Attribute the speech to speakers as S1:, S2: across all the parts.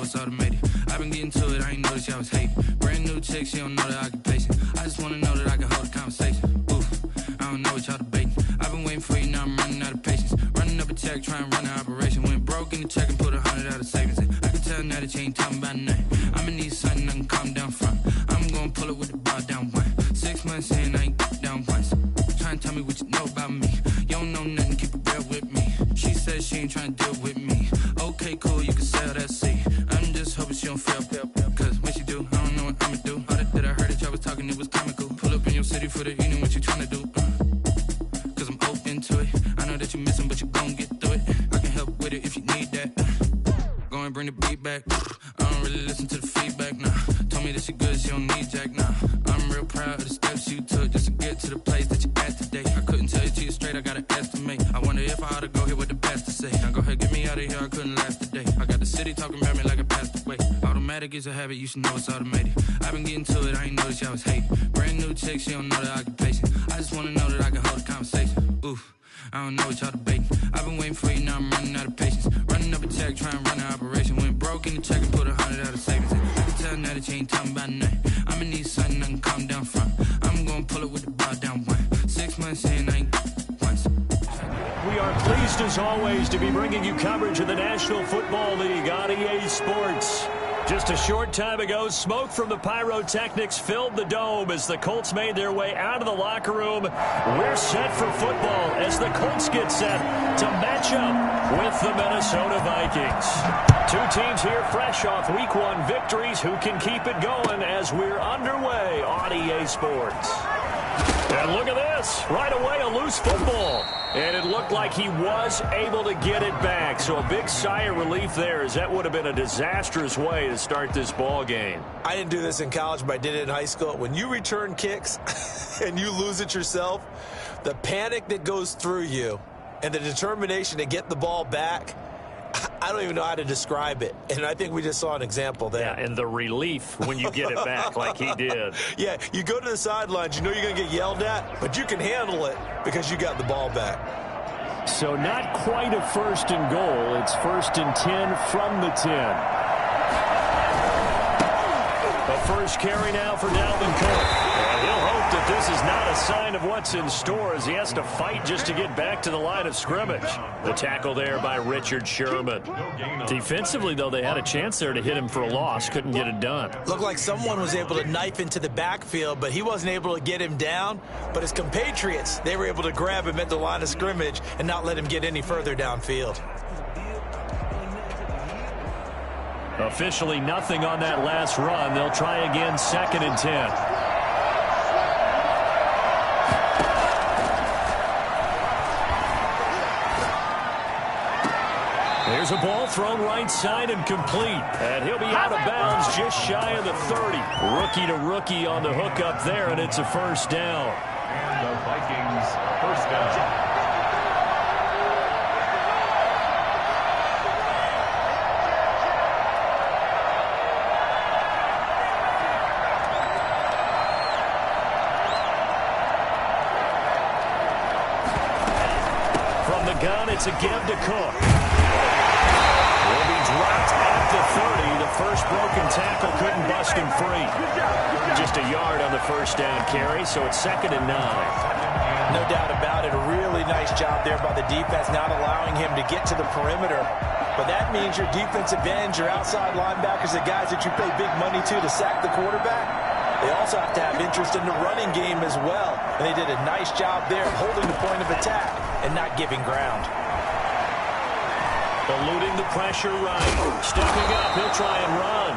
S1: it's automated. I've been getting to it, I ain't noticed y'all was hating. Brand new chick, she don't know the occupation. I just wanna know that I can hold a conversation. Oof, I don't know what y'all debating. I've been waiting for you, now I'm running out of patience. Running up a check, trying to run an operation. Went broke in the check and put 100 out of savings in. I can tell now that you ain't talking about nothing. I'ma need something I can calm down from. I'm gonna pull it with the bar down one. 6 months in, I ain't down once. Trying to tell me what you know about me. You don't know nothing, keep it real with me. She says she ain't trying to deal with me. Okay, cool, you can sell that seat. I'm just hoping she don't fail. Cause when she do, I don't know what I'ma do. All that I heard that y'all was talking, it was comical. Pull up in your city for the evening, what you trying to do? Cause I'm open to it. I know that you missing, but you gon' get through it. I can help with it if you need that. Go and bring the beat back. I don't really listen to the feedback, nah. Told me that she good, she don't need jack, nah. I'm real proud of the steps you took just to get to the place that you at today. I couldn't tell you to you straight, I gotta estimate. I wonder if I ought to go here with the best to say. Now go ahead, get me out of here, I couldn't last today. I got the city talking about me like I passed away. Automatic is a habit, you should know it's automated. I've been getting to it, I ain't noticed y'all was hating. Brand new chick, she don't know the occupation. I just wanna know that I can hold a conversation. Oof, I don't know what y'all debating. I've been waiting for you, now I'm running out of patience. Running up a check, trying to run an operation. Went broke in the check and put 100 out of savings in. I can tell now that you ain't talking about nothing. I'ma need something I can calm down from. I'm gonna pull it with the bar down one. 6 months in, I ain't once.
S2: We are pleased as always to be bringing you coverage of the National Football League on EA Sports. Just a short time ago, smoke from the pyrotechnics filled the dome as the Colts made their way out of the locker room. We're set for football as the Colts get set to match up with the Minnesota Vikings. Two teams here fresh off Week 1 victories who can keep it going as we're underway on EA Sports. And look at this. Right away, a loose football. And it looked like he was able to get it back. So a big sigh of relief there, as that would have been a disastrous way to start this ball game.
S3: I didn't do this in college, but I did it in high school. When you return kicks and you lose it yourself, the panic that goes through you and the determination to get the ball back, I don't even know how to describe it. And I think we just saw an example there.
S2: Yeah, and the relief when you get it back like he did.
S3: Yeah, you go to the sidelines, you know you're going to get yelled at, but you can handle it because you got the ball back.
S2: So not quite a 1st and goal. It's 1st and 10 from the 10. A first carry now for Dalvin Cook. And he'll hope that this is not a sign of what's in store as he has to fight just to get back to the line of scrimmage. The tackle there by Richard Sherman. Defensively, though, they had a chance there to hit him for a loss. Couldn't get it done.
S3: Looked like someone was able to knife into the backfield, but he wasn't able to get him down. But his compatriots, they were able to grab him at the line of scrimmage and not let him get any further downfield.
S2: Officially nothing on that last run. They'll try again 2nd and 10. There's a ball thrown right side and complete. And he'll be out of bounds just shy of the 30. Rookie to rookie on the hook up there, and it's a first down.
S4: And the Vikings first down.
S2: From the gun, it's a give to Cook. Will be dropped at the 30. The first broken tackle couldn't bust him free. Just a yard on the first down carry, so it's 2nd and 9.
S3: No doubt about it. A really nice job there by the defense, not allowing him to get to the perimeter. But that means your defensive ends, your outside linebackers, the guys that you pay big money to sack the quarterback, they also have to have interest in the running game as well. And they did a nice job there of holding the point of attack and not giving ground.
S2: Eluding the pressure right. Stepping up, he'll try and run.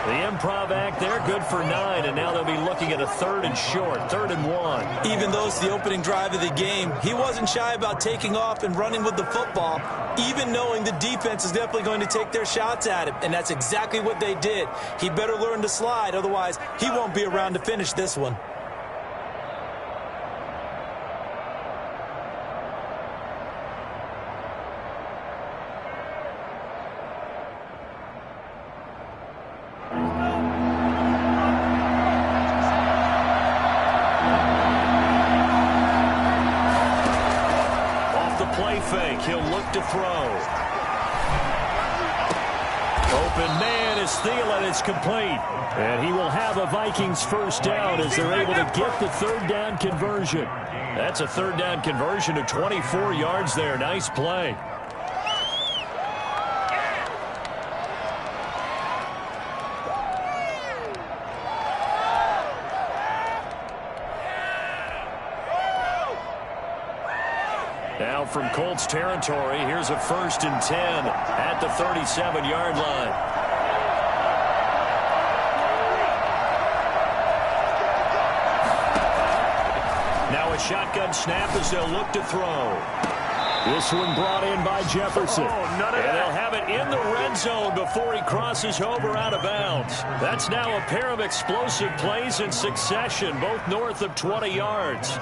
S2: The improv act there, good for 9, and now they'll be looking at a 3rd and short, 3rd and 1.
S3: Even though it's the opening drive of the game, he wasn't shy about taking off and running with the football, even knowing the defense is definitely going to take their shots at him, and that's exactly what they did. He better learn to slide, otherwise he won't be around to finish this one. Fake. He'll look to throw.
S2: open man as Thielen is complete. And he will have a Vikings first down as they're able to get the third down conversion. That's a third down conversion of 24 yards there. Nice play. Now from Colts territory, here's a 1st and 10 at the 37-yard line. Now a shotgun snap as they'll look to throw. This one brought in by Jefferson. And they'll have it in the red zone before he crosses over out of bounds. That's now a pair of explosive plays in succession, both north of 20 yards.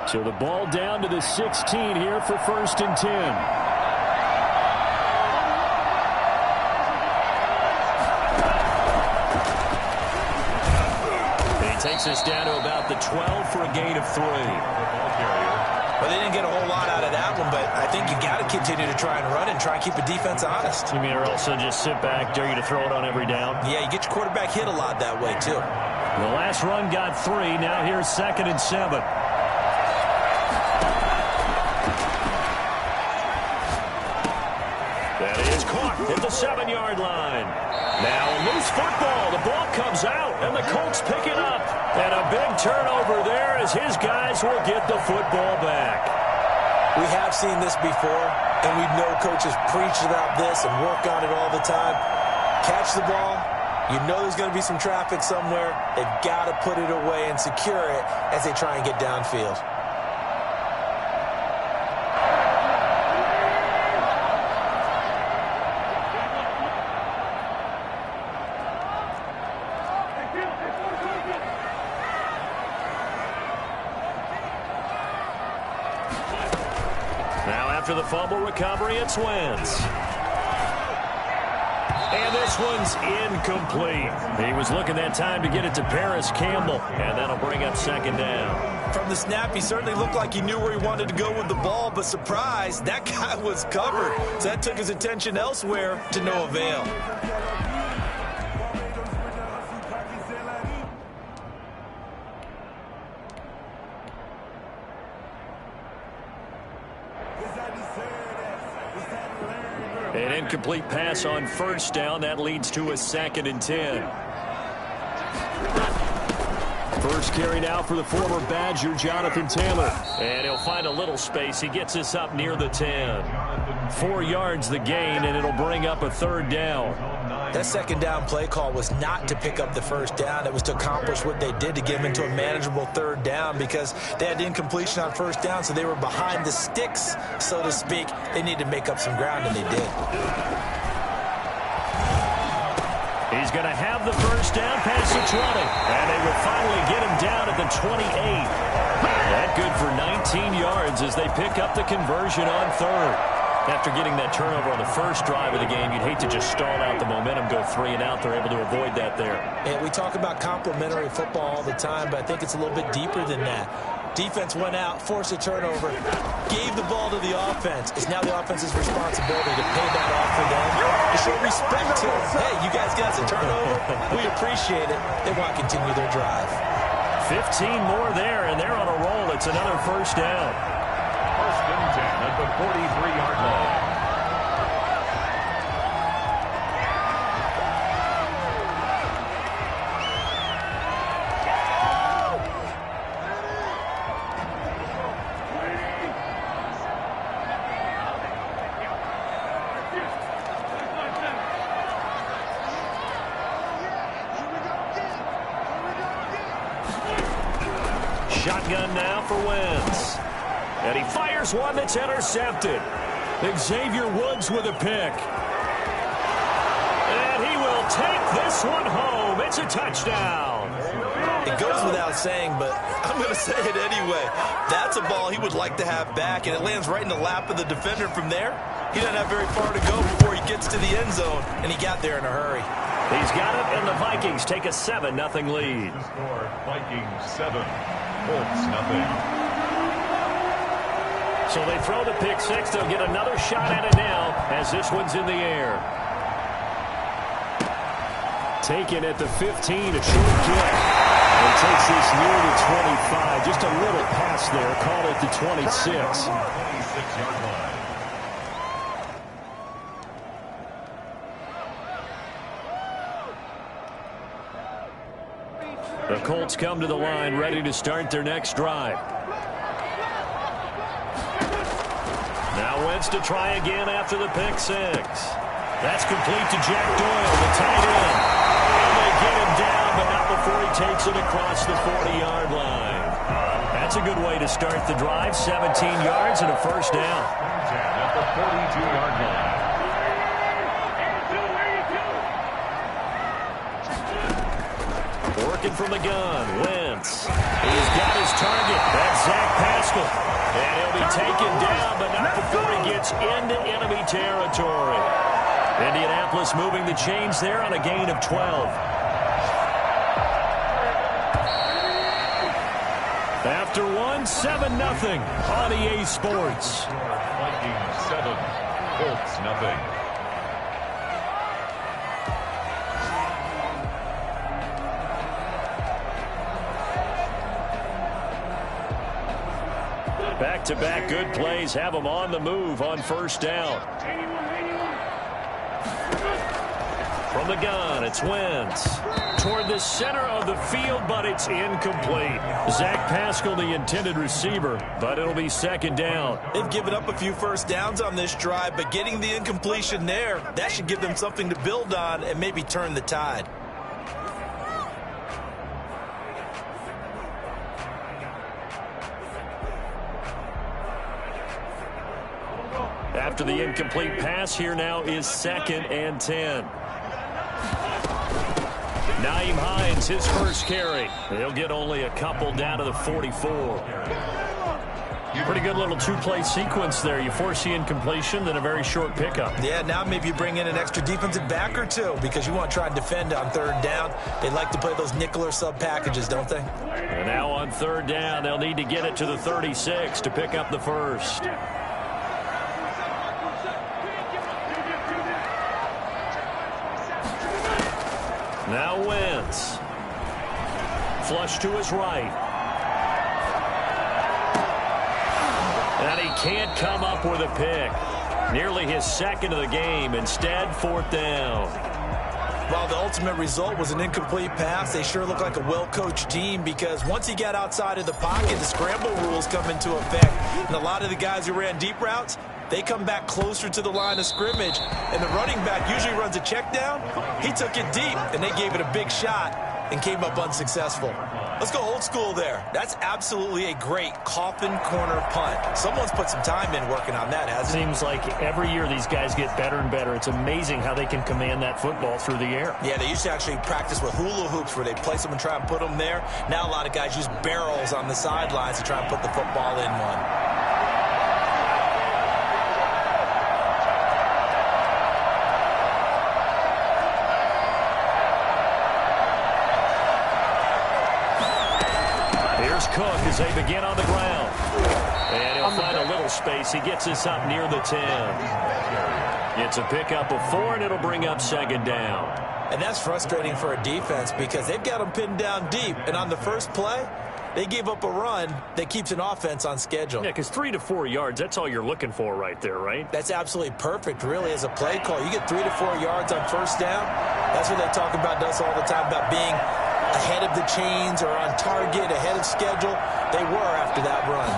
S2: So the ball down to the 16 here for 1st and 10. And he takes us down to about the 12 for a gain of 3.
S3: Well, they didn't get a whole lot out of that one, but I think you got to continue to try and run and try and keep the defense honest.
S2: You mean, or also just sit back, dare you to throw it on every down?
S3: Yeah, you get your quarterback hit a lot that way, too.
S2: The last run got 3. Now here's 2nd and 7. That is caught at the 7-yard line. Now a loose football. The ball comes out, and the Colts pick it up. And a big turnover there as his guys will get the football back.
S3: We have seen this before, and we know coaches preach about this and work on it all the time. Catch the ball. You know there's going to be some traffic somewhere. They've got to put it away and secure it as they try and get downfield.
S2: After the fumble recovery, it's Wentz. And this one's incomplete. He was looking that time to get it to Paris Campbell, and that'll bring up 2nd down.
S3: From the snap, he certainly looked like he knew where he wanted to go with the ball, but surprise, that guy was covered. So that took his attention elsewhere to no avail.
S2: An incomplete pass on 1st down. That leads to a 2nd and 10. First carry now for the former Badger, Jonathan Taylor. And he'll find a little space. He gets us up near the 10. 4 yards the gain, and it'll bring up a 3rd down.
S3: That 2nd down play call was not to pick up the 1st down. It was to accomplish what they did to get them into a manageable 3rd down because they had incompletion on 1st down, so they were behind the sticks, so to speak. They needed to make up some ground, and they did.
S2: He's going to have the 1st down past the 20. And they will finally get him down at the 28. That good for 19 yards as they pick up the conversion on 3rd. After getting that turnover on the first drive of the game, you'd hate to just stall out the momentum, go 3 and out. They're able to avoid that there.
S3: And we talk about complementary football all the time, but I think it's a little bit deeper than that. Defense went out, forced a turnover, gave the ball to the offense. It's now the offense's responsibility to pay that off for them, to show respect to them. Hey, you guys got a turnover. We appreciate it. They want to continue their drive.
S2: 15 more there, and they're on a roll. It's another 1st down.
S4: 1st and 10 at the 43-yard line.
S2: Shotgun now for Wentz. And he fires one that's intercepted. Xavier Woods with a pick. And he will take this one home. It's a touchdown.
S3: It goes without saying, but I'm going to say it anyway. That's a ball he would like to have back, and it lands right in the lap of the defender from there. He doesn't have very far to go before he gets to the end zone, and he got there in a hurry.
S2: He's got it, and the Vikings take a 7-0 lead.
S4: The score, Vikings 7, Colts 0.
S2: So they throw the pick six. They'll get another shot at it now as this one's in the air. Taken at the 15, a short kick. And takes this near the 25. Just a little pass there. Call it the 26.
S4: 26-yard line.
S2: The Colts come to the line ready to start their next drive. Now Wentz to try again after the pick six. That's complete to Jack Doyle, the tight end. And they get him down, but not before he takes it across the 40-yard line. That's a good way to start the drive. 17 yards and a first down.
S4: At the 42-yard line.
S2: Working from the gun, Wentz. He's got his target. That's Zach Pascal. And he'll be taken down, but not before he gets into enemy territory. Indianapolis moving the chains there on a gain of 12. After one, 7-0 on EA Sports.
S4: Vikings 7, Colts 0.
S2: Back-to-back good plays have them on the move on first down. From the gun, it's Wentz. Toward the center of the field, but it's incomplete. Zach Pascal, the intended receiver, but it'll be second down.
S3: They've given up a few first downs on this drive, but getting the incompletion there, that should give them something to build on and maybe turn the tide.
S2: After the incomplete pass, here now is 2nd and 10. Nyheim Hines, his first carry. He'll get only a couple down to the 44. Pretty good little two-play sequence there. You force the incompletion, then a very short pickup.
S3: Yeah, now maybe you bring in an extra defensive back or two because you want to try and defend on third down. They like to play those nickel or sub packages, don't they?
S2: And now on third down, they'll need to get it to the 36 to pick up the first. Now Wentz. Flush to his right. And he can't come up with a pick. Nearly his second of the game. Instead, 4th down.
S3: While the ultimate result was an incomplete pass, they sure look like a well-coached team because once he got outside of the pocket, the scramble rules come into effect. And a lot of the guys who ran deep routes, they come back closer to the line of scrimmage, and the running back usually runs a check down. He took it deep, and they gave it a big shot and came up unsuccessful. Let's go old school there. That's absolutely a great coffin corner punt. Someone's put some time in working on that, hasn't it?
S2: Seems like every year these guys get better and better. It's amazing how they can command that football through the air.
S3: Yeah, they used to actually practice with hula hoops where they place them and try and put them there. Now a lot of guys use barrels on the sidelines to try and put the football in one.
S2: Cook as they begin on the ground. And he'll find a little space. He gets this up near the 10. It's a pickup of 4, and it'll bring up 2nd down.
S3: And that's frustrating for a defense because they've got them pinned down deep. And on the first play, they gave up a run that keeps an offense on schedule.
S2: Yeah, because 3 to 4 yards, that's all you're looking for right there, right?
S3: That's absolutely perfect, really, as a play call. You get 3 to 4 yards on first down. That's what they talk about us all the time, about being ahead of the chains or on target, ahead of schedule. They were after that run.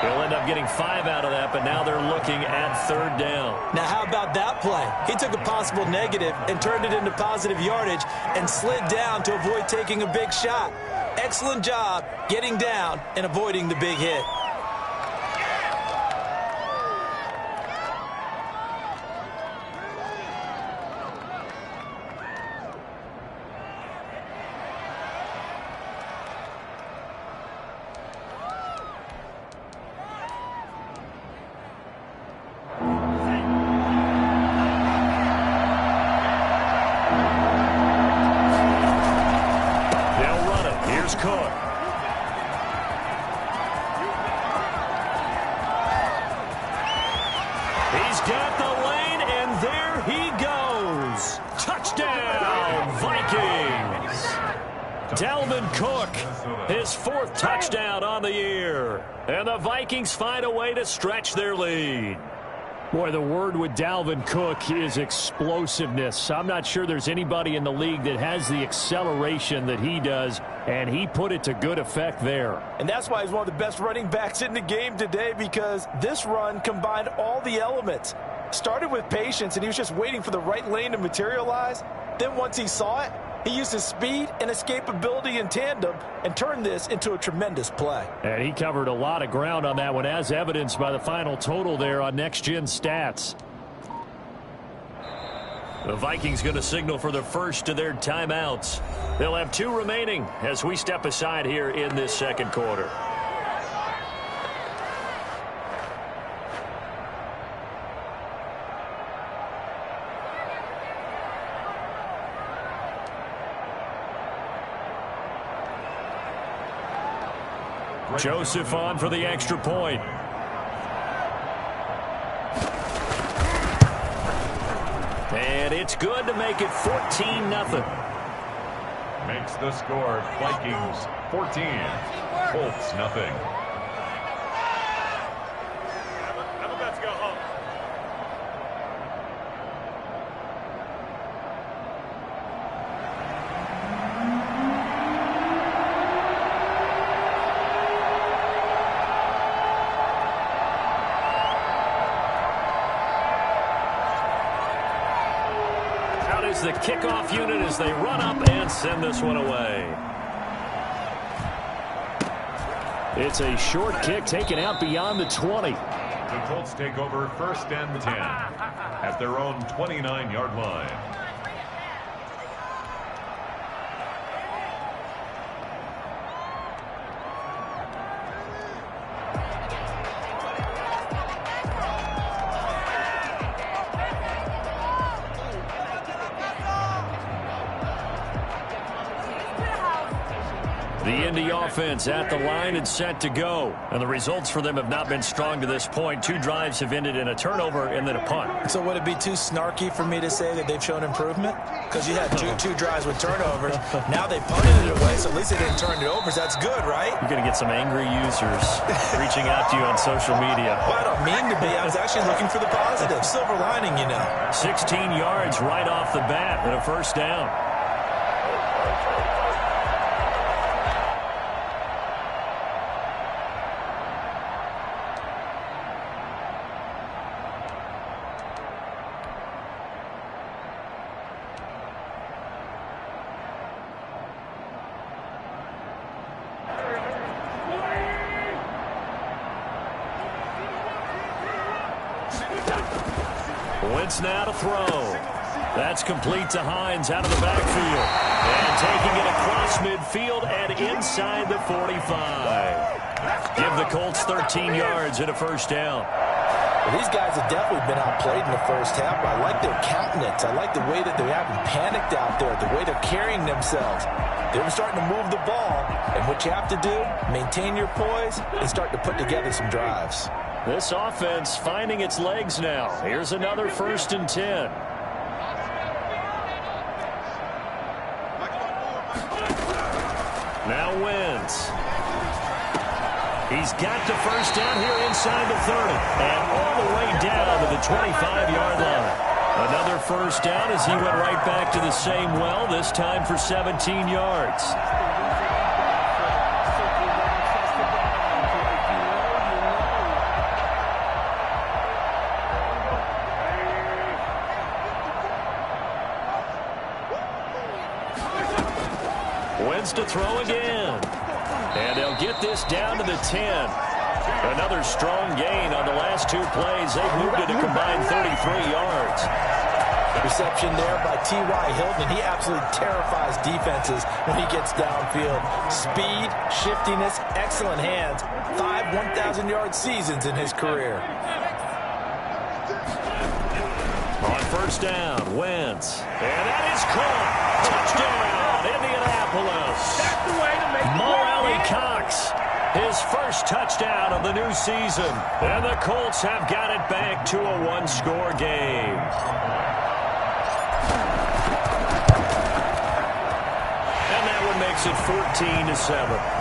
S2: He'll end up getting 5 out of that, but now they're looking at 3rd down.
S3: Now, how about that play? He took a possible negative and turned it into positive yardage and slid down to avoid taking a big shot. Excellent job getting down and avoiding the big hit.
S2: Cook. He's got the lane, and there he goes. Touchdown, Vikings. Dalvin Cook, his 4th touchdown on the year. And the Vikings find a way to stretch their lead. Boy, the word with Dalvin Cook is explosiveness. I'm not sure there's anybody in the league that has the acceleration that he does, and he put it to good effect there.
S3: And that's why he's one of the best running backs in the game today, because this run combined all the elements. Started with patience, and he was just waiting for the right lane to materialize. Then once he saw it, he used his speed and escapability in tandem and turned this into a tremendous play.
S2: And he covered a lot of ground on that one, as evidenced by the final total there on Next Gen Stats. The Vikings going to signal for the first of their timeouts. They'll have 2 remaining as we step aside here in this second quarter. Joseph on for the extra point. And it's good to make it 14-0.
S4: Makes the score Vikings 14, Colts nothing.
S5: I'm about to go home.
S2: The kickoff unit as they run up and send this one away. It's a short kick taken out beyond the 20.
S4: The Colts take over 1st and 10 at their own 29-yard line.
S2: The Indy offense at the line and set to go. And the results for them have not been strong to this point. 2 drives have ended in a turnover and then a punt.
S3: So would it be too snarky for me to say that they've shown improvement? Because you had two drives with turnovers. Now they punted it away, so at least they didn't turn it over. So that's good, right?
S2: You're going to get some angry users reaching out to you on social media.
S3: Well, I don't mean to be. I was actually looking for the positive. Silver lining, you know.
S2: 16 yards right off the bat and a 1st down. Wentz now to throw. That's complete to Hines out of the backfield. And taking it across midfield and inside the 45. Give the Colts 13 yards and a 1st down.
S3: Well, these guys have definitely been outplayed in the first half, but I like their countenance. I like the way that they haven't panicked out there, the way they're carrying themselves. They're starting to move the ball, and what you have to do, maintain your poise and start to put together some drives.
S2: This offense finding its legs now. Here's another 1st and 10. Now Wentz. He's got the 1st down here inside the 30. And all the way down to the 25-yard line. Another 1st down as he went right back to the same well, this time for 17 yards. Wentz to throw again. And they'll get this down to the 10. Another strong gain on the last 2 plays. They've moved it a combined 33 yards.
S3: Reception there by T.Y. Hilton, and he absolutely terrifies defenses when he gets downfield. Speed, shiftiness, excellent hands. 5 1,000-yard seasons in his career.
S2: On 1st down, Wentz. And that is caught. Touchdown, Indianapolis.
S5: That's the way to make
S2: 6. His first touchdown of the new season. And the Colts have got it back to a one-score game. And that one makes it 14-7.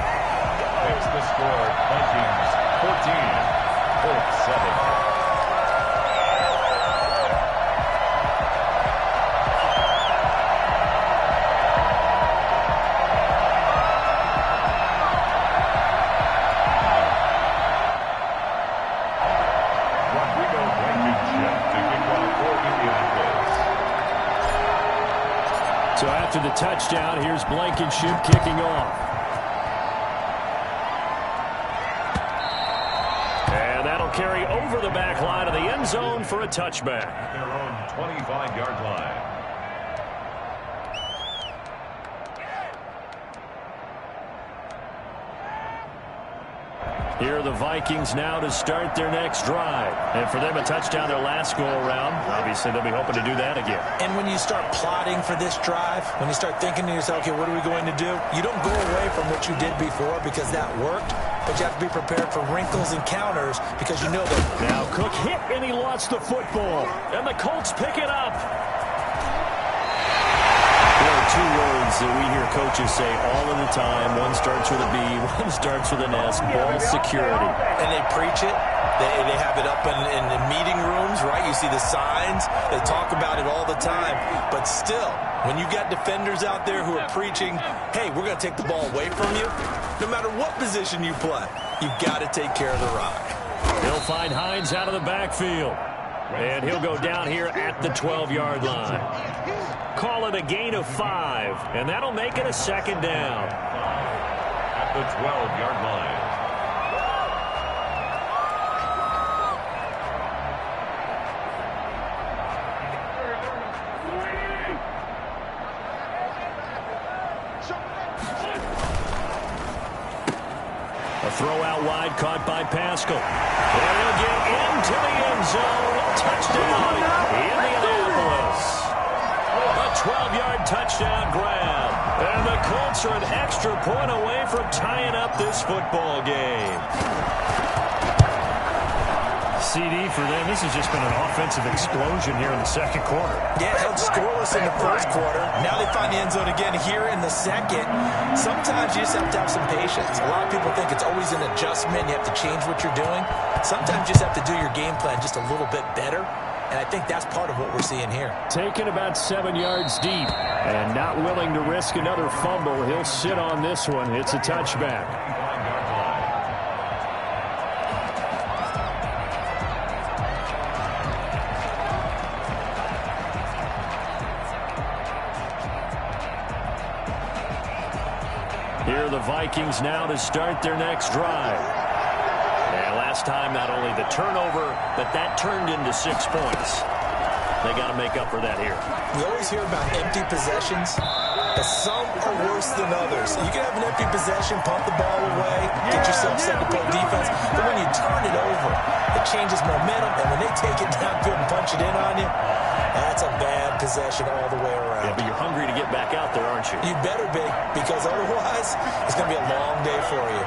S4: Makes the score Vikings 14, Colts 7.
S2: So after the touchdown, here's Blankenship kicking off. And that'll carry over the back line of the end zone for a touchback.
S4: At their own 25-yard line.
S2: Here are the Vikings now to start their next drive. And for them, a touchdown their last go-around. Obviously, they'll be hoping to do that again.
S3: And when you start plotting for this drive, when you start thinking to yourself, okay, what are we going to do? You don't go away from what you did before because that worked, but you have to be prepared for wrinkles and counters because you know that.
S2: Now, Cook hit and he lost the football. And the Colts pick it up. There are two words that we hear coaches say all of the time. One starts with a B, one starts with an S, ball security.
S3: And they preach it. They have it up in the meeting rooms, right? You see the signs. They talk about it all the time. But still, when you got defenders out there who are preaching, hey, we're going to take the ball away from you, no matter what position you play, you've got to take care of the rock.
S2: He'll find Hines out of the backfield. And he'll go down here at the 12-yard line. Call it a gain of 5, and that'll make it a second down.
S4: At the 12-yard line.
S2: A throw out wide caught by Pascal. And he'll get into the end zone. Touchdown, Indianapolis. A 12-yard touchdown grab. And the Colts are an extra point away from tying up this football game. CD for them. This has just been an offensive explosion here in the second quarter.
S3: Yeah, held scoreless in the first quarter. Now they find the end zone again here in the second. Sometimes you just have to have some patience. A lot of people think it's always an adjustment. You have to change what you're doing. Sometimes you just have to do your game plan just a little bit better. And I think that's part of what we're seeing here.
S2: Taken about 7 yards deep and not willing to risk another fumble. He'll sit on this one. It's a touchback. Here are the Vikings now to start their next drive. And last time, not only the turnover, but that turned into 6 points. They got to make up for that here.
S3: We always hear about empty possessions, but some are worse than others. You can have an empty possession, pump the ball away, get yourself set to play defense, but when you turn it over, it changes momentum, and when they take it downfield and punch it in on you, that's a bad possession all the way around.
S2: Yeah, but you're hungry to get back out there, aren't you?
S3: You better be, because otherwise, it's going to be a long day for you.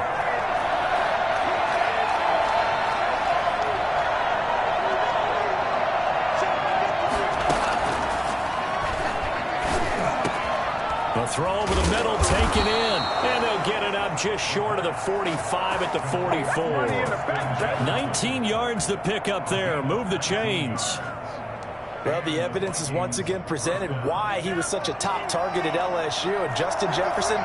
S2: The throw over the middle, taken in, and they'll get it up just short of the 45 at the 44. 19 yards to pick up there. Move the chains.
S3: Well, the evidence is once again presented why he was such a top target at LSU. And Justin Jefferson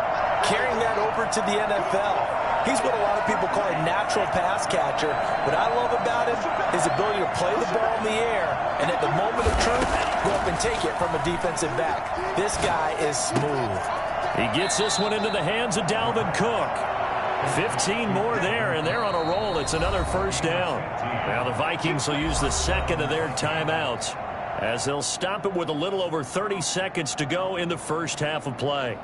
S3: carrying that over to the NFL. He's what a lot of people call a natural pass catcher. What I love about him is his ability to play the ball in the air and at the moment of truth, go up and take it from a defensive back. This guy is smooth.
S2: He gets this one into the hands of Dalvin Cook. 15 more there, and they're on a roll. It's another first down. Now the Vikings will use the second of their timeouts as they'll stop it with a little over 30 seconds to go in the first half of play.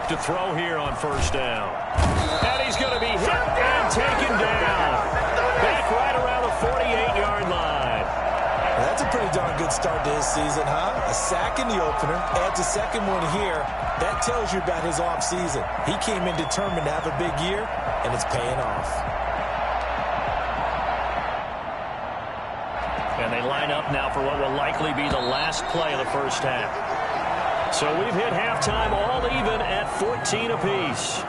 S2: to throw here on first down. And he's going to be hit and taken down. Back right around the 48-yard line.
S3: That's a pretty darn good start to his season, huh? A sack in the opener, adds a second one here. That tells you about his offseason. He came in determined to have a big year, and it's paying off.
S2: And they line up now for what will likely be the last play of the first half. So we've hit halftime all even at 14 apiece.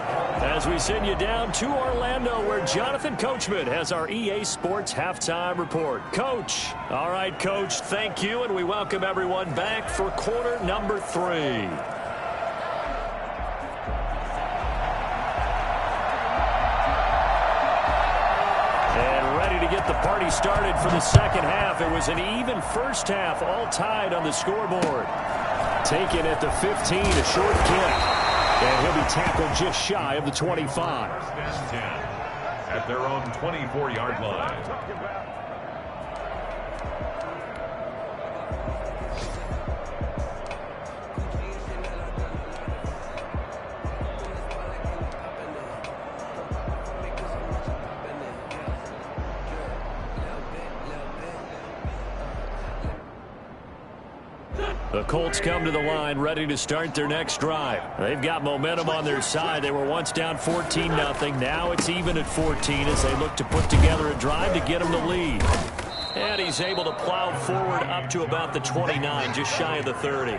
S2: As we send you down to Orlando, where Jonathan Coachman has our EA Sports halftime report. Coach. All right, Coach, thank you, and we welcome everyone back for quarter number 3. And ready to get the party started for the second half. It was an even first half, all tied on the scoreboard. Taken at the 15, a short kick. And he'll be tackled just shy of the 25.
S4: First and 10 at their own 24-yard line.
S2: The Colts come to the line ready to start their next drive. They've got momentum on their side. They were once down 14-0. Now it's even at 14 as they look to put together a drive to get them the lead. And he's able to plow forward up to about the 29, just shy of the 30.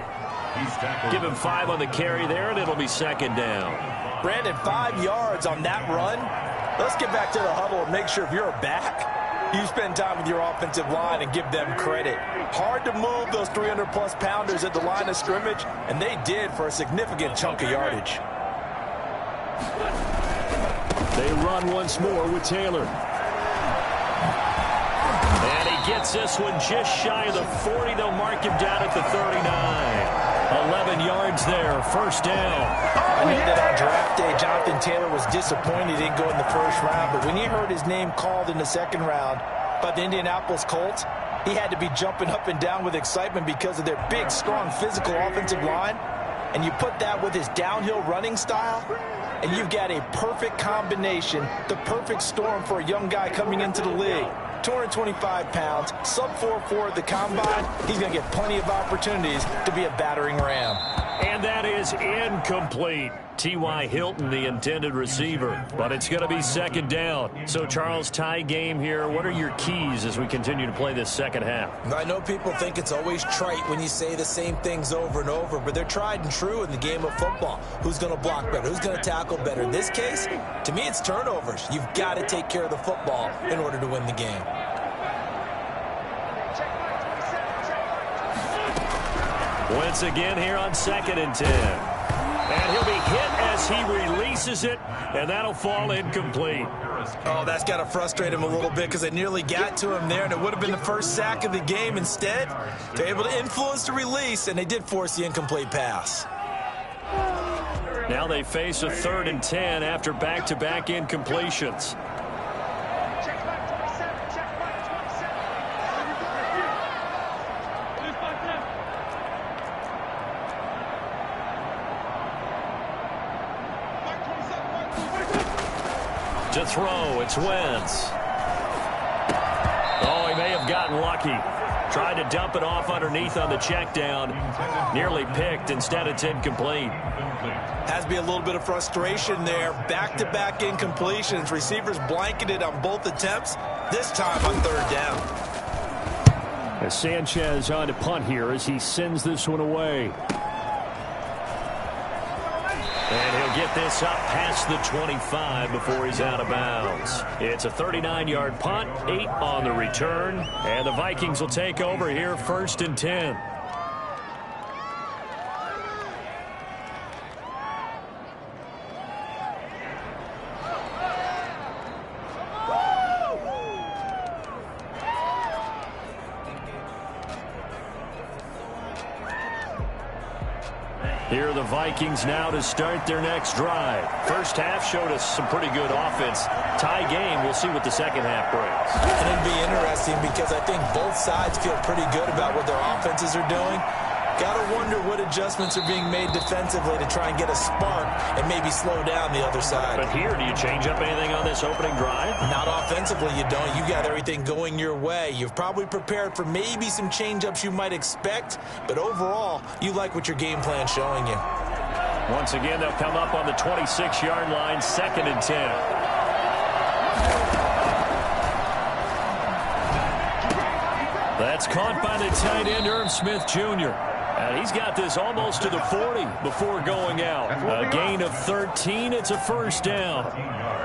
S2: Give him 5 on the carry there, and it'll be second down.
S3: Brandon, 5 yards on that run. Let's get back to the huddle and make sure if you're a back, you spend time with your offensive line and give them credit. Hard to move those 300-plus pounders at the line of scrimmage, and they did for a significant chunk of yardage.
S2: They run once more with Taylor. And he gets this one just shy of the 40. They'll mark him down at the 39. 11 yards there, first down.
S3: I knew that on draft day, Jonathan Taylor was disappointed he didn't go in the first round, but when he heard his name called in the second round by the Indianapolis Colts, he had to be jumping up and down with excitement because of their big, strong, physical offensive line. And you put that with his downhill running style, and you've got a perfect combination, the perfect storm for a young guy coming into the league. 225 pounds, sub 4.4 at the combine. He's going to get plenty of opportunities to be a battering ram.
S2: And that is incomplete. T.Y. Hilton, the intended receiver. But it's going to be second down. So, Charles, tie game here. What are your keys as we continue to play this second half?
S3: I know people think it's always trite when you say the same things over and over, but they're tried and true in the game of football. Who's going to block better? Who's going to tackle better? In this case, to me, it's turnovers. You've got to take care of the football in order to win the game.
S2: Once again here on 2nd and 10. And he'll be hit as he releases it, and that'll fall incomplete.
S3: Oh, that's got to frustrate him a little bit because they nearly got to him there, and it would have been the first sack of the game. Instead, they're able to influence the release, and they did force the incomplete pass.
S2: Now they face a 3rd and 10 after back-to-back incompletions. To throw, it's Wentz. Oh, he may have gotten lucky. Tried to dump it off underneath on the check down. Nearly picked. Instead, it's incomplete.
S3: Has to be a little bit of frustration there. Back-to-back incompletions. Receivers blanketed on both attempts. This time on 3rd down.
S2: As Sanchez on to punt here as he sends this one away. And he'll get this up past the 25 before he's out of bounds. It's a 39-yard punt, 8 on the return, and the Vikings will take over here 1st and 10. Here are the Vikings now to start their next drive. First half showed us some pretty good offense. Tie game, we'll see what the second half brings.
S3: And it'd be interesting because I think both sides feel pretty good about what their offenses are doing. Gotta wonder what adjustments are being made defensively to try and get a spark and maybe slow down the other side.
S2: But here, do you change up anything on this opening drive?
S3: Not offensively, you don't. You got everything going your way. You've probably prepared for maybe some change-ups you might expect, but overall, you like what your game plan's showing you.
S2: Once again, they'll come up on the 26-yard line, 2nd and 10. That's caught by the tight end, Irv Smith Jr. And he's got this almost to the 40 before going out. A gain of 13. It's a first down.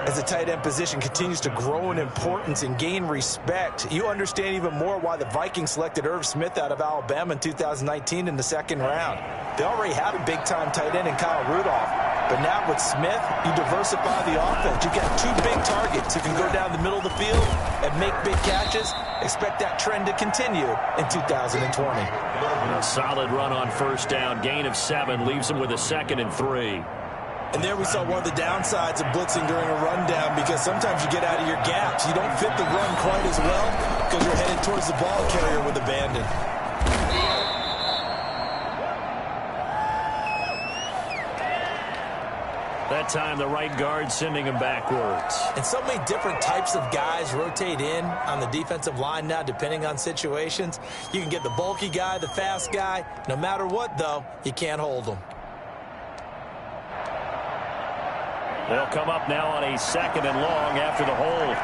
S3: As the tight end position continues to grow in importance and gain respect, you understand even more why the Vikings selected Irv Smith out of Alabama in 2019 in the 2nd round. They already had a big-time tight end in Kyle Rudolph. But now with Smith, you diversify the offense. You got 2 big targets who can go down the middle of the field and make big catches. Expect that trend to continue in 2020.
S2: A solid run on first down. Gain of 7 leaves them with a 2nd and 3.
S3: And there we saw one of the downsides of blitzing during a rundown, because sometimes you get out of your gaps. You don't fit the run quite as well because you're headed towards the ball carrier with abandon.
S2: That time, the right guard sending him backwards.
S3: And so many different types of guys rotate in on the defensive line now, depending on situations. You can get the bulky guy, the fast guy. No matter what, though, you can't hold them.
S2: They'll come up now on a 2nd and long after the hold.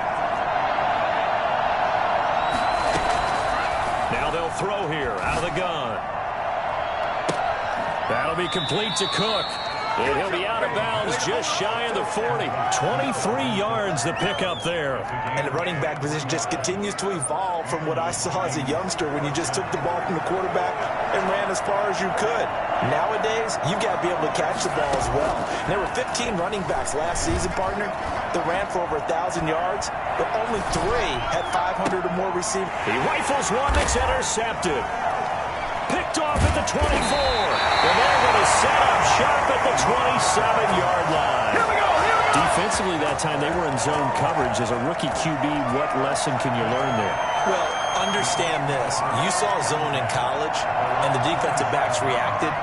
S2: Now they'll throw here out of the gun. That'll be complete to Cook. And he'll be out of bounds just shy of the 40. 23 yards the pickup there.
S3: And the running back position just continues to evolve from what I saw as a youngster when you just took the ball from the quarterback and ran as far as you could. Nowadays, you've got to be able to catch the ball as well. And there were 15 running backs last season, partner, that ran for over 1,000 yards, but only 3 had 500 or more receiving.
S2: He rifles one that's intercepted. Picked off at the 24. And they're going to set up shop at the 27-yard line.
S5: Here we go.
S2: Defensively that time, they were in zone coverage. As a rookie QB, what lesson can you learn there?
S3: Well, understand this. You saw zone in college, and the defensive backs reacted,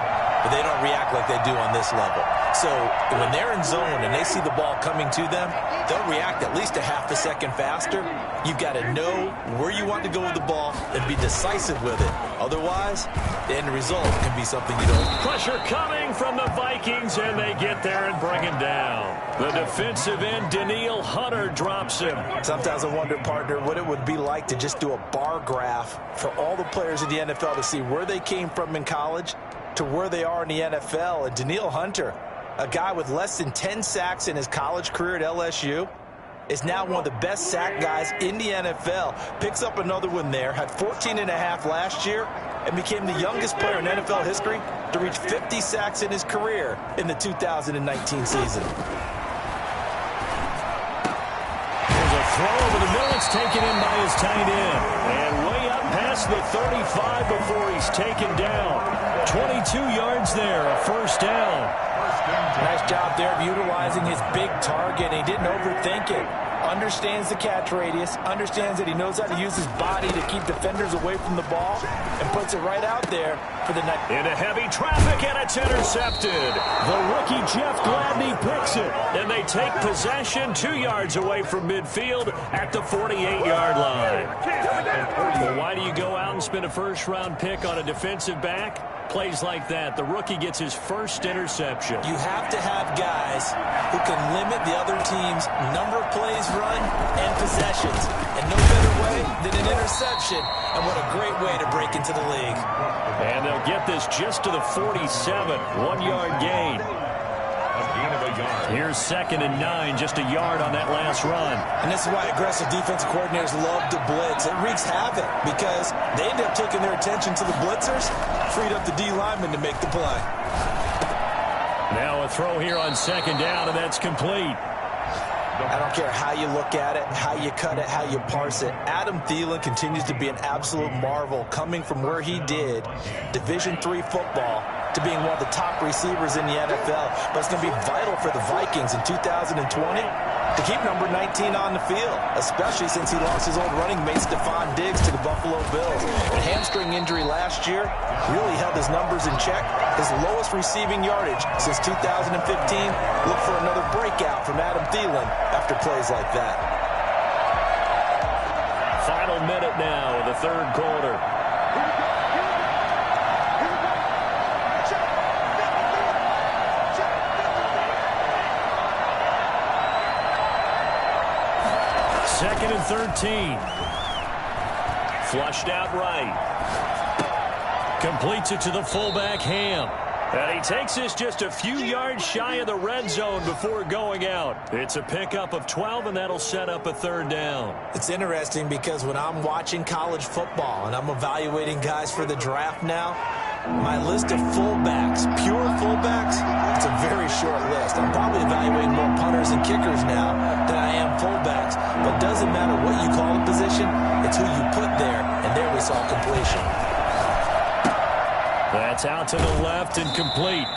S3: but they don't react like they do on this level. So when they're in zone and they see the ball coming to them, they'll react at least a half a second faster. You've got to know where you want to go with the ball and be decisive with it. Otherwise, the end result can be something you don't.
S2: Pressure coming from the Vikings, and they get there and bring him down. The defensive end, Danielle Hunter, drops him.
S3: Sometimes I wonder, partner, what it would be like to just do a bar graph for all the players in the NFL to see where they came from in college to where they are in the NFL. And Danielle Hunter, a guy with less than 10 sacks in his college career at LSU, is now one of the best sack guys in the NFL. Picks up another one there, had 14.5 last year, and became the youngest player in NFL history to reach 50 sacks in his career in the 2019 season.
S2: There's a throw over the middle. It's taken in by his tight end. And way up past the 35 before he's taken down. 22 yards there, a first down.
S3: Nice job there of utilizing his big target. He didn't overthink it. Understands the catch radius. Understands that he knows how to use his body to keep defenders away from the ball. And puts it right out there for the next.
S2: Into heavy traffic, and it's intercepted. The rookie Jeff Gladney picks it. And they take possession 2 yards away from midfield at the 48-yard line. Well, why do you go out and spend a first-round pick on a defensive back? Plays like that, the rookie gets his first interception.
S3: You have to have guys who can limit the other team's number of plays run and possessions. And no better way than an interception. And what a great way to break into the league.
S2: And they'll get this just to the 47. 1-yard gain. Here's 2nd and 9, just a yard on that last run.
S3: And this is why aggressive defensive coordinators love to blitz. It wreaks havoc because they end up taking their attention to the blitzers, freed up the D lineman to make the play.
S2: Now a throw here on 2nd down, and that's complete.
S3: I don't care how you look at it, how you cut it, how you parse it. Adam Thielen continues to be an absolute marvel, coming from where he did, Division III football, to being one of the top receivers in the NFL. But it's going to be vital for the Vikings in 2020 to keep number 19 on the field, especially since he lost his old running mate, Stephon Diggs, to the Buffalo Bills. And hamstring injury last year really held his numbers in check. His lowest receiving yardage since 2015. Look for another breakout from Adam Thielen after plays like that.
S2: Final minute now of the third quarter. Second and 13. Flushed out right. Completes it to the fullback, Ham. And he takes this just a few yards shy of the red zone before going out. It's a pickup of 12, and that'll set up a third down.
S3: It's interesting because when I'm watching college football and I'm evaluating guys for the draft now, my list of fullbacks, pure fullbacks, it's a very short list. I'm probably evaluating more punters and kickers now than I am fullbacks. But it doesn't matter what you call the position, it's who you put there, and there we saw completion.
S2: That's out to the left and complete.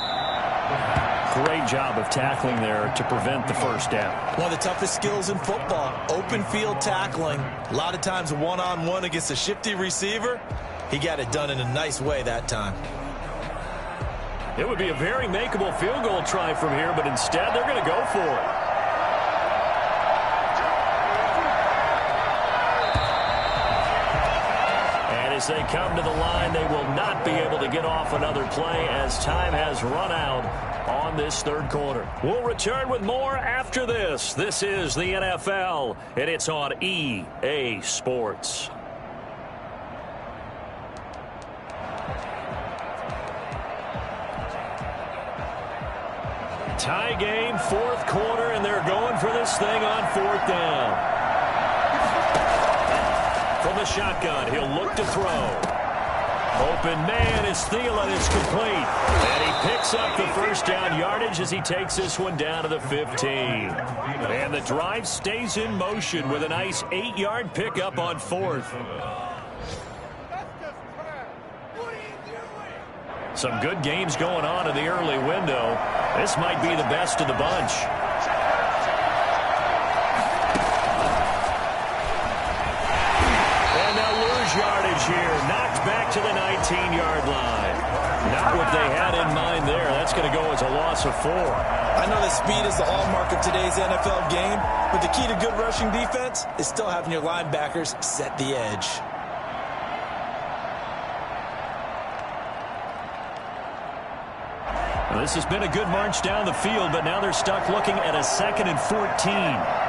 S2: Great job of tackling there to prevent the first down.
S3: One of the toughest skills in football, open field tackling. A lot of times one-on-one against a shifty receiver. He got it done in a nice way that time.
S2: It would be a very makeable field goal try from here, but instead they're going to go for it. As they come to the line, they will not be able to get off another play as time has run out on this third quarter. We'll return with more after this. This is the NFL, and it's on EA Sports. Tie game, fourth quarter, and they're going for this thing on fourth down. From the shotgun, he'll look to throw. Open man is Thielen. It's complete. And he picks up the first down yardage as he takes this one down to the 15. And the drive stays in motion with a nice 8-yard pickup on fourth. Some good games going on in the early window. This might be the best of the bunch. Yardage here, knocked back to the 19-yard line. Not what they had in mind there. That's going to go as a loss of 4.
S3: I know that speed is the hallmark of today's NFL game, but the key to good rushing defense is still having your linebackers set the edge.
S2: Well, this has been a good march down the field, but now they're stuck looking at a 2nd and 14.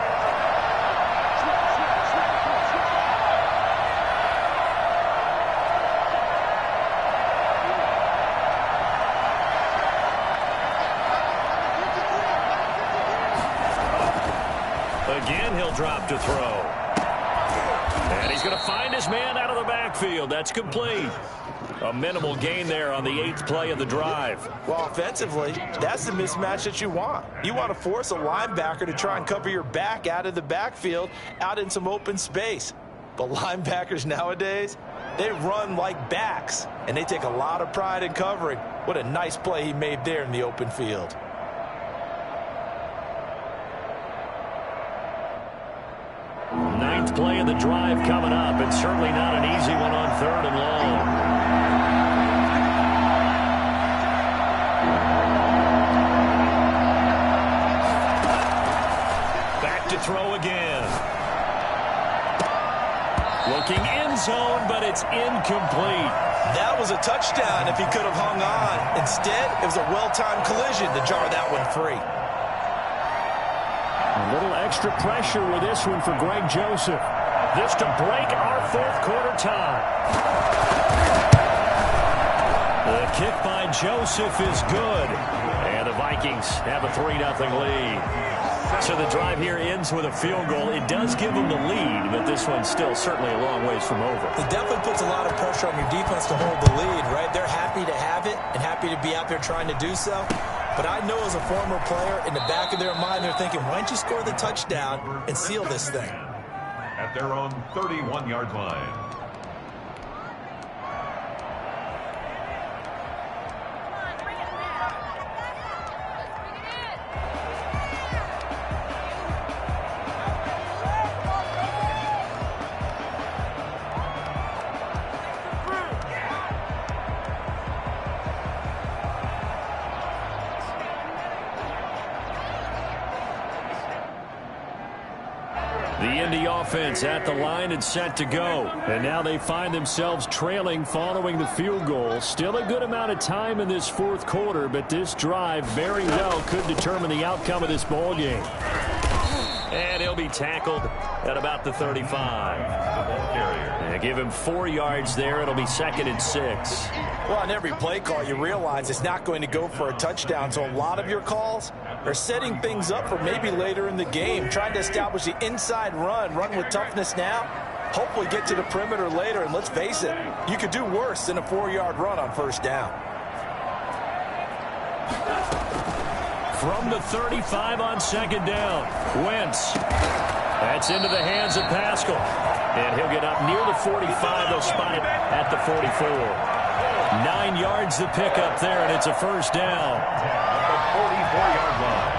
S2: Again, he'll drop to throw. And he's going to find his man out of the backfield. That's complete. A minimal gain there on the 8th play of the drive.
S3: Well, offensively, that's the mismatch that you want. You want to force a linebacker to try and cover your back out of the backfield, out in some open space. But linebackers nowadays, they run like backs, and they take a lot of pride in covering. What a nice play he made there in the open field.
S2: Ninth play of the drive coming up. It's certainly not an easy one on 3rd and long. Back to throw again. Looking end zone, but it's incomplete.
S3: That was a touchdown if he could have hung on. Instead, it was a well-timed collision to jar that one free.
S2: A little extra pressure with this one for Greg Joseph. This to break our fourth quarter tie. The kick by Joseph is good. And the Vikings have a 3-0 lead. So the drive here ends with a field goal. It does give them the lead, but this one's still certainly a long ways from over.
S3: It definitely puts a lot of pressure on your defense to hold the lead, right? They're happy to have it and happy to be out there trying to do so. But I know as a former player, in the back of their mind, they're thinking, why don't you score the touchdown and seal this thing?
S4: At their own 31-yard line.
S2: The Indy offense at the line and set to go. And now they find themselves trailing following the field goal. Still a good amount of time in this fourth quarter, but this drive very well could determine the outcome of this ball game. And he'll be tackled at about the 35. And give him 4 yards there. It'll be 2nd and 6.
S3: Well, on every play call, you realize it's not going to go for a touchdown. So a lot of your calls are setting things up for maybe later in the game, trying to establish the inside run with toughness now, hopefully get to the perimeter later. And let's face it, you could do worse than a 4-yard run on first down.
S2: From the 35 on 2nd down, Wentz. That's into the hands of Pascal. And he'll get up near the 45. They'll spot it at the 44. 9 yards to pick up there, and it's a first down.
S4: At the 44-yard line.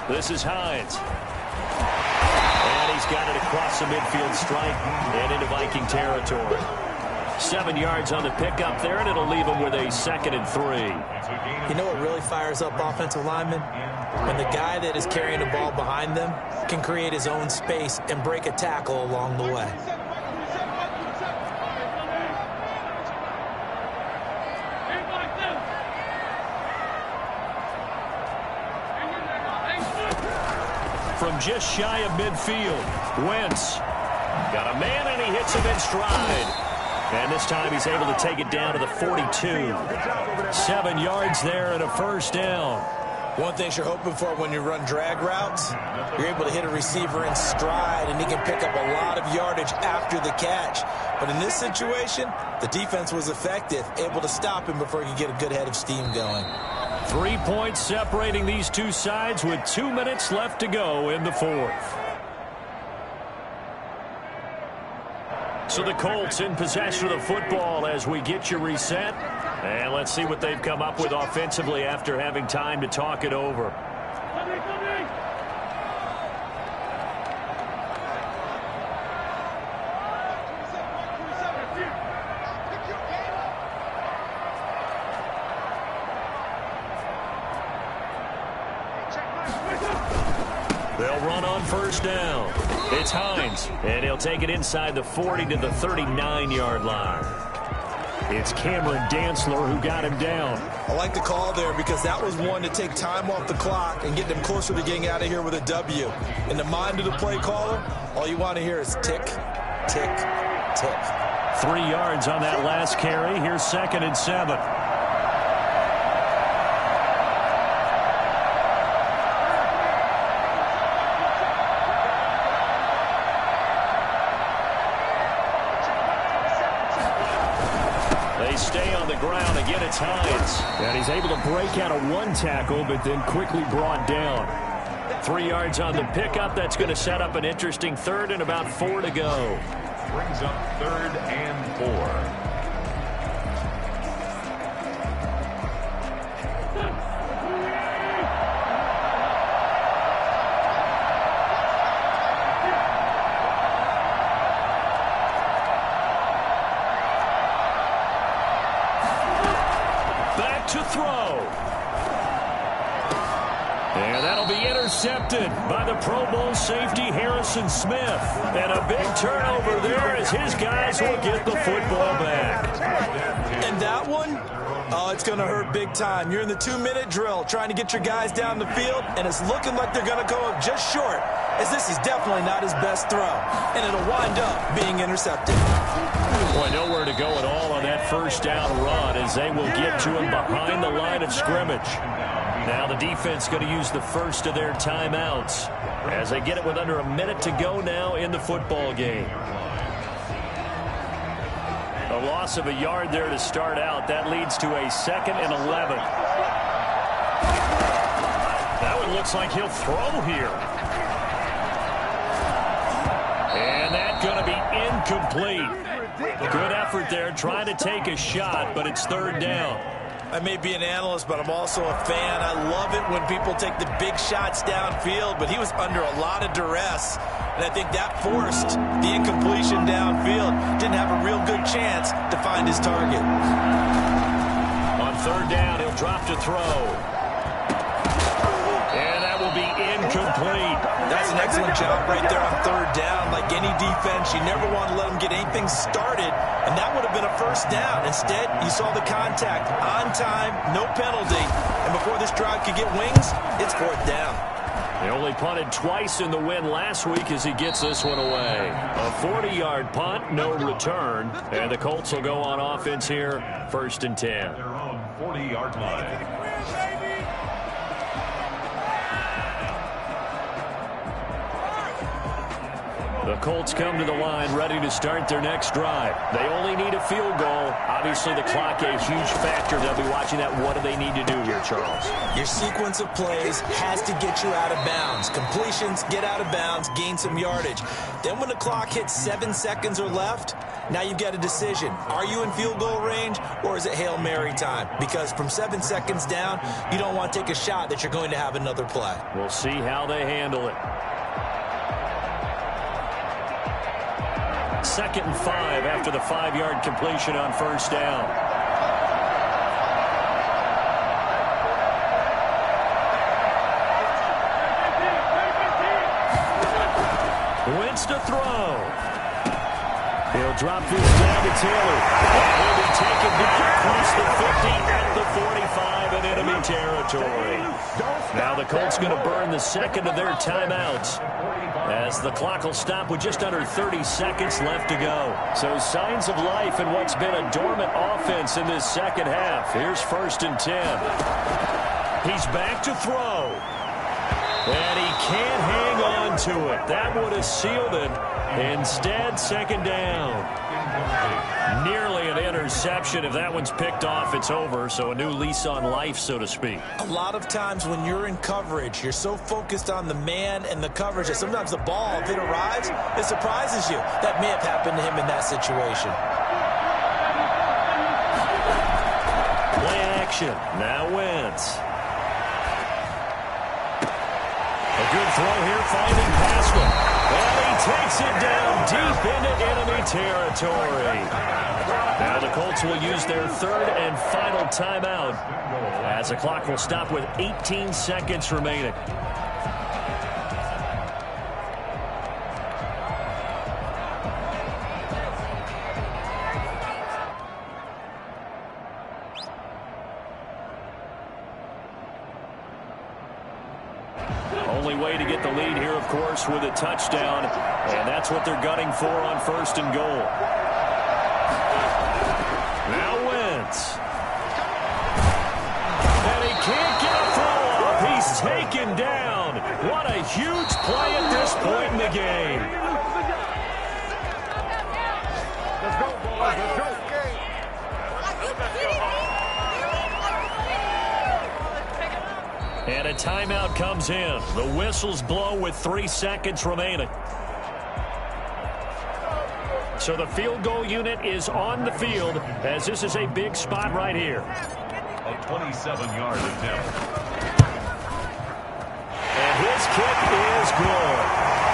S2: This is Hines. And he's got it across the midfield stripe and into Viking territory. 7 yards on the pickup there, and it'll leave him with a 2nd and 3.
S3: You know what really fires up offensive linemen? When the guy that is carrying the ball behind them can create his own space and break a tackle along the way.
S2: From just shy of midfield, Wentz got a man, and he hits him in stride. And this time he's able to take it down to the 42. 7 yards there and a first down.
S3: One thing you're hoping for when you run drag routes, you're able to hit a receiver in stride, and he can pick up a lot of yardage after the catch. But in this situation, the defense was effective, able to stop him before he could get a good head of steam going.
S2: 3 points separating these two sides with 2 minutes left to go in the fourth. So the Colts in possession of the football as we get you reset. And let's see what they've come up with offensively after having time to talk it over. They'll run on first down. It's Hines, and he'll take it inside the 40 to the 39-yard line. It's Cameron Dantzler who got him down.
S3: I like the call there because that was one to take time off the clock and get them closer to getting out of here with a W. In the mind of the play caller, all you want to hear is tick, tick, tick.
S2: 3 yards on that last carry. Here's 2nd and 7. They stay on the ground. Again, it's Hines. And he's able to break out of one tackle, but then quickly brought down. 3 yards on the pickup. That's going to set up an interesting 3rd and about 4 to go.
S4: Brings up 3rd and 4.
S2: To throw. And that'll be intercepted by the Pro Bowl safety Harrison Smith. And a big turnover there as his guys will get the football back.
S3: And that one, oh, it's going to hurt big time. You're in the 2-minute drill trying to get your guys down the field, and it's looking like they're going to go up just short, as this is definitely not his best throw. And it'll wind up being intercepted.
S2: Boy, nowhere to go at all on that first down run as they will get to him behind the line of scrimmage. Now the defense going to use the first of their timeouts as they get it with under a minute to go now in the football game. A loss of a yard there to start out. That leads to a 2nd and 11. That one looks like he'll throw here. And that's going to be incomplete. Good effort there trying to take a shot, but it's 3rd down.
S3: I may be an analyst, but I'm also a fan. I love it when people take the big shots downfield, but he was under a lot of duress, and I think that forced the incompletion downfield. Didn't have a real good chance to find his target.
S2: On third down, he'll drop to throw. And that will be incomplete.
S3: That's an excellent job right there on third down. Like any defense, you never want to let them get anything started, and that would have been a first down. Instead, you saw the contact on time, no penalty, and before this drive could get wings, it's fourth down.
S2: They only punted twice in the win last week as he gets this one away. A 40-yard punt, no return, and the Colts will go on offense here, 1st and 10.
S4: Their own 40-yard line.
S2: The Colts come to the line ready to start their next drive. They only need a field goal. Obviously, the clock a huge factor. They'll be watching that. What do they need to do here, Charles?
S3: Your sequence of plays has to get you out of bounds. Completions, get out of bounds, gain some yardage. Then when the clock hits 7 seconds or left, now you've got a decision. Are you in field goal range, or is it Hail Mary time? Because from 7 seconds down, you don't want to take a shot that you're going to have another play.
S2: We'll see how they handle it. 2nd and 5 after the 5-yard completion on first down. Wentz to throw. He'll drop this down to Taylor. And he'll be taken back across the 50 at the 45 in enemy territory. Now the Colts going to burn the second of their timeouts, as the clock will stop with just under 30 seconds left to go. So signs of life in what's been a dormant offense in this second half. Here's 1st and 10. He's back to throw. And he can't hang on to it. That would have sealed it. Instead, 2nd down. Nearly an interception. If that one's picked off, it's over. So a new lease on life, so to speak.
S3: A lot of times when you're in coverage, you're so focused on the man and the coverage that sometimes the ball, if it arrives, it surprises you. That may have happened to him in that situation.
S2: Play action. Now Wentz. A good throw here, finding Pascal. And he takes it down deep into enemy territory. Now the Colts will use their 3rd and final timeout, as the clock will stop with 18 seconds remaining. Only way to get the lead here, of course, with a touchdown, and that's what they're gunning for on 1st and goal. Now Wentz. And he can't get a throw off. He's taken down. What a huge play at this point in the game.
S5: Let's go, boys. Let's go.
S2: And a timeout comes in. The whistles blow with 3 seconds remaining. So the field goal unit is on the field, as this is a big spot right here.
S4: A 27-yard attempt.
S2: And his kick is good.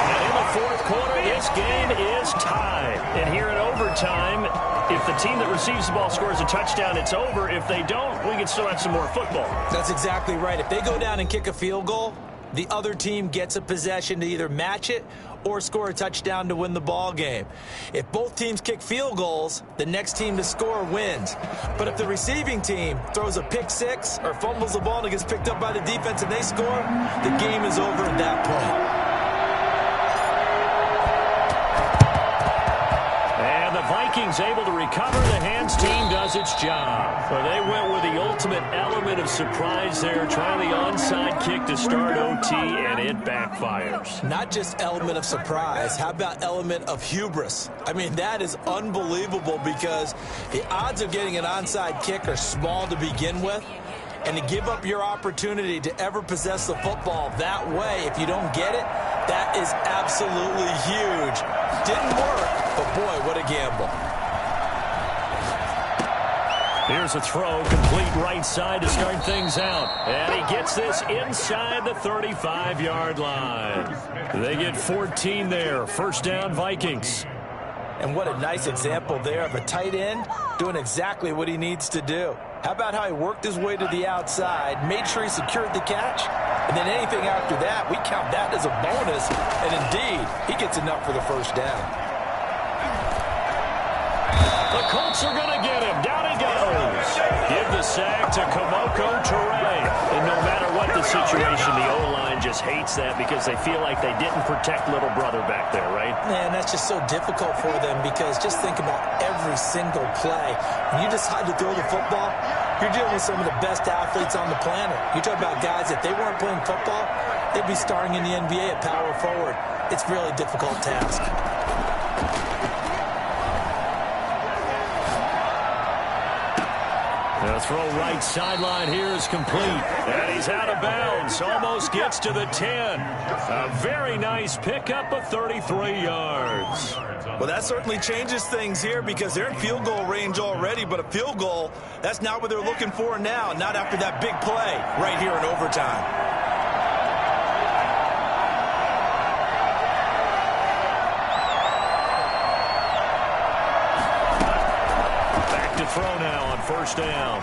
S2: And in the 4th quarter, this game is tied. And here in overtime, if the team that receives the ball scores a touchdown, it's over. If they don't, we can still have some more football.
S3: That's exactly right. If they go down and kick a field goal, the other team gets a possession to either match it or score a touchdown to win the ball game. If both teams kick field goals, the next team to score wins. But if the receiving team throws a pick six or fumbles the ball and it gets picked up by the defense and they score, the game is over at that point.
S2: And the Vikings able to recover. The hands team does its job. Well, they went with the ultimate element of surprise there, trying the onside kick to start OT, and it backfires.
S3: Not just element of surprise. How about element of hubris? I mean, that is unbelievable because the odds of getting an onside kick are small to begin with. And to give up your opportunity to ever possess the football that way, if you don't get it, that is absolutely huge. Didn't work, but boy, what a gamble.
S2: Here's a throw, complete right side to start things out. And he gets this inside the 35-yard line. They get 14 there. First down, Vikings.
S3: And what a nice example there of a tight end doing exactly what he needs to do. How about how he worked his way to the outside, made sure he secured the catch, and then anything after that, we count that as a bonus. And indeed, he gets enough for the first down.
S2: The Colts are going to get him. Down he goes. Give the sack to Kamoko Toure. And no matter what the situation, the O-line just hates that because they feel like they didn't protect little brother back there, right?
S3: Man, that's just so difficult for them because just think about every single play. When you decide to throw the football, you're dealing with some of the best athletes on the planet. You talk about guys, if they weren't playing football, they'd be starring in the NBA at power forward. It's a really difficult task.
S2: The throw right sideline here is complete. And he's out of bounds. Almost gets to the 10. A very nice pickup of 33 yards.
S3: Well, that certainly changes things here because they're in field goal range already. But a field goal, that's not what they're looking for now. Not after that big play right here in overtime.
S2: Throw now on first down.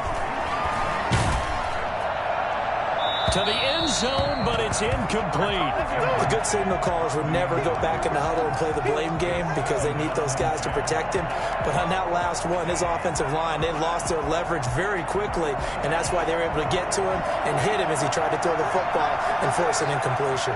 S2: To the end zone, but it's incomplete.
S3: The good signal callers would never go back in the huddle and play the blame game because they need those guys to protect him. But on that last one, his offensive line, they lost their leverage very quickly, and that's why they were able to get to him and hit him as he tried to throw the football and force an incompletion.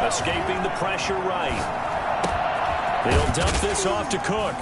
S2: Escaping the pressure right. They'll dump this off to Cook.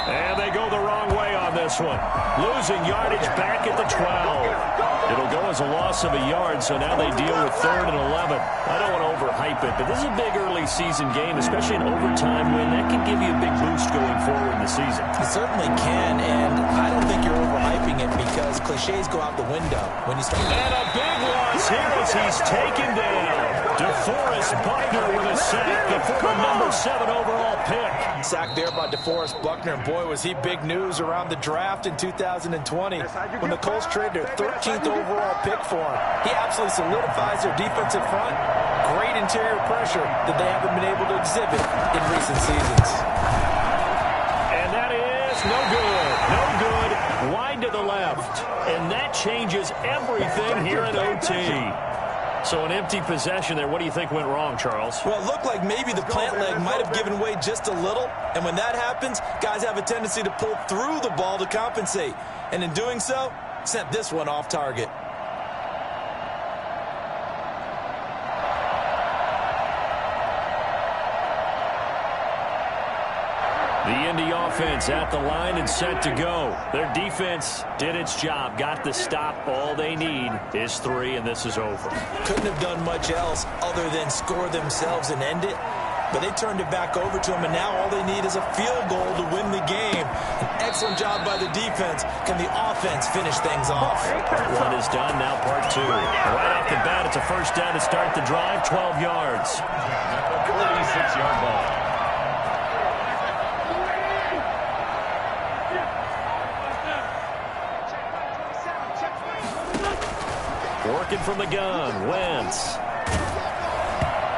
S2: And they go the wrong way on this one. Losing yardage back at the 12. It'll go as a loss of a yard, so now they deal with 3rd and 11. I don't want to overhype it, but this is a big early season game, especially an overtime win. That can give you a big boost going forward in the season.
S3: It certainly can, and I don't think you're overhyping it because cliches go out the window when you start.
S2: And a big loss here as he's taken down. DeForest Buckner with a sack, the former number 7 overall pick.
S3: Sack there by DeForest Buckner. Boy, was he big news around the draft in 2020 when the Colts traded their 13th overall pick for him. He absolutely solidifies their defensive front. Great interior pressure that they haven't been able to exhibit in recent seasons.
S2: And that is no good. No good. Wide to the left. And that changes everything here at OT. So an empty possession there. What do you think went wrong, Charles?
S3: Well, it looked like maybe the plant leg might have given way just a little. And when that happens, guys have a tendency to pull through the ball to compensate. And in doing so, sent this one off target.
S2: The Indy offense at the line and set to go. Their defense did its job, got the stop. All they need is 3, and this is over.
S3: Couldn't have done much else other than score themselves and end it. But they turned it back over to him, and now all they need is a field goal to win the game. An excellent job by the defense. Can the offense finish things off?
S2: Part 1 is done, now part 2. Right off the bat, it's a first down to start the drive, 12 yards.
S4: 46-yard ball.
S2: Working from the gun, Wentz.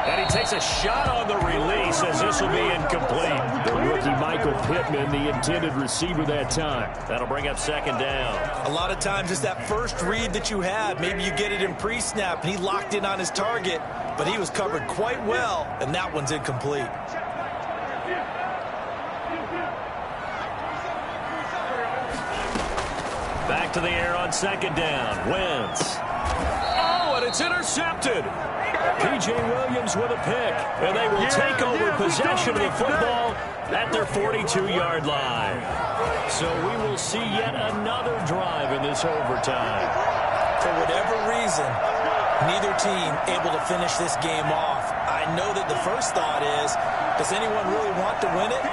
S2: And he takes a shot on the release as this will be incomplete. The rookie Michael Pittman, the intended receiver that time. That'll bring up second down.
S3: A lot of times it's that first read that you have. Maybe you get it in pre-snap, and he locked in on his target, but he was covered quite well, and that one's incomplete.
S2: Back to the air on second down. Wentz. Oh, and it's intercepted. P.J. Williams with a pick, and they will take over possession of the football at their 42-yard line. So we will see yet another drive in this overtime.
S3: For whatever reason, neither team able to finish this game off. I know that the first thought is, does anyone really want to win it?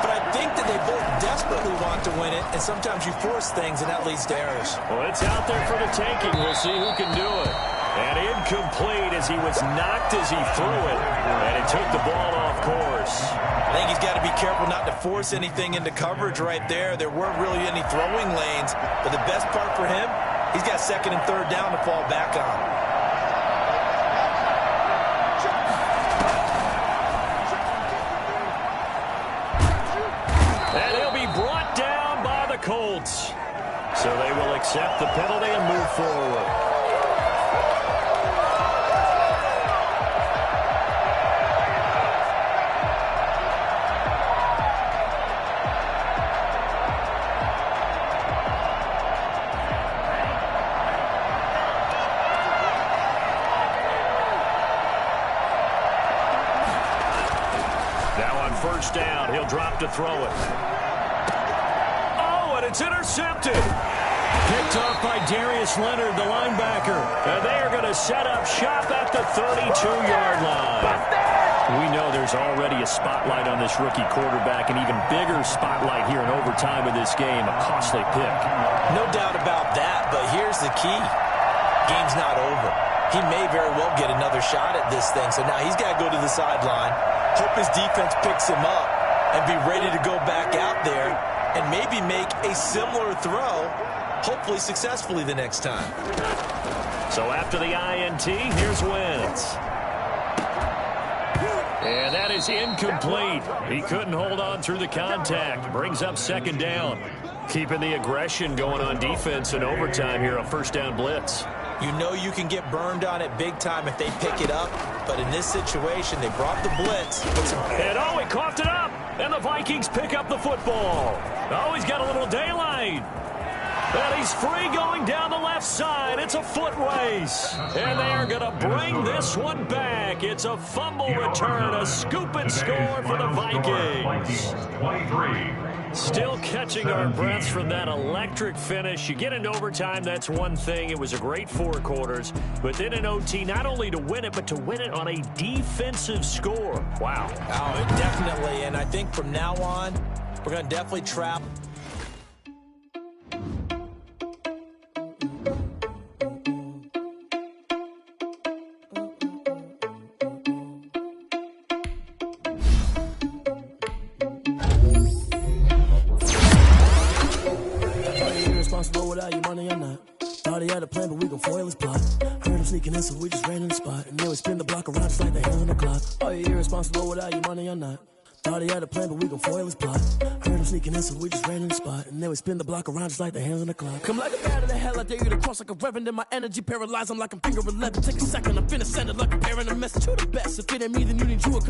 S3: But I think that they both desperately want to win it, and sometimes you force things, and that leads to errors.
S2: Well, it's out there for the taking. We'll see who can do it. And incomplete as he was knocked as he threw it, and it took the ball off course.
S3: I think he's got to be careful not to force anything into coverage right there. There weren't really any throwing lanes, but the best part for him, he's got second and third down to fall back on.
S2: And he'll be brought down by the Colts. So they will accept the penalty and move forward. First down, he'll drop to throw it. Oh, and it's intercepted. Picked off by Darius Leonard, the linebacker. And they are going to set up shop at the 32-yard line. We know there's already a spotlight on this rookie quarterback, an even bigger spotlight here in overtime of this game, a costly pick.
S3: No doubt about that, but here's the key. Game's not over. He may very well get another shot at this thing, so now he's got to go to the sideline, hope his defense picks him up, and be ready to go back out there and maybe make a similar throw, hopefully successfully the next time.
S2: So after the INT, here's Wentz. And that is incomplete. He couldn't hold on through the contact. Brings up second down. Keeping the aggression going on defense in overtime here, a first down blitz.
S3: You know you can get burned on it big time if they pick it up, but in this situation, they brought the blitz.
S2: And oh, he coughed it up, and the Vikings pick up the football. Oh, he's got a little daylight. And he's free going down the left side. It's a foot race. And they are going to bring this one back. It's a fumble return, a scoop and score for the Vikings.
S4: 23.
S2: Still catching our breaths from that electric finish. You get into overtime, that's one thing. It was a great 4 quarters. But then in OT, not only to win it, but to win it on a defensive score. Wow.
S3: Oh, definitely. And I think from now on, we're going to definitely trap.
S6: Without your money or not. Thought he had a plan, but we gon' foil his plot. Heard him sneaking in, so we just ran in the spot. And then we spin the block around just like the hands on the clock. Are you irresponsible without your money or not? Thought he had a plan, but we gon' foil his plot. Heard him sneaking in, so we just ran in the spot. And then we spin the block around just like the hands on the clock. Come like a bat of the hell, I dare you to cross like a reverend. In my energy paralyzed, I'm like I'm finger 11. Take a second, I'm finna send it like a parent. A message to the best. If it ain't me, then you need you a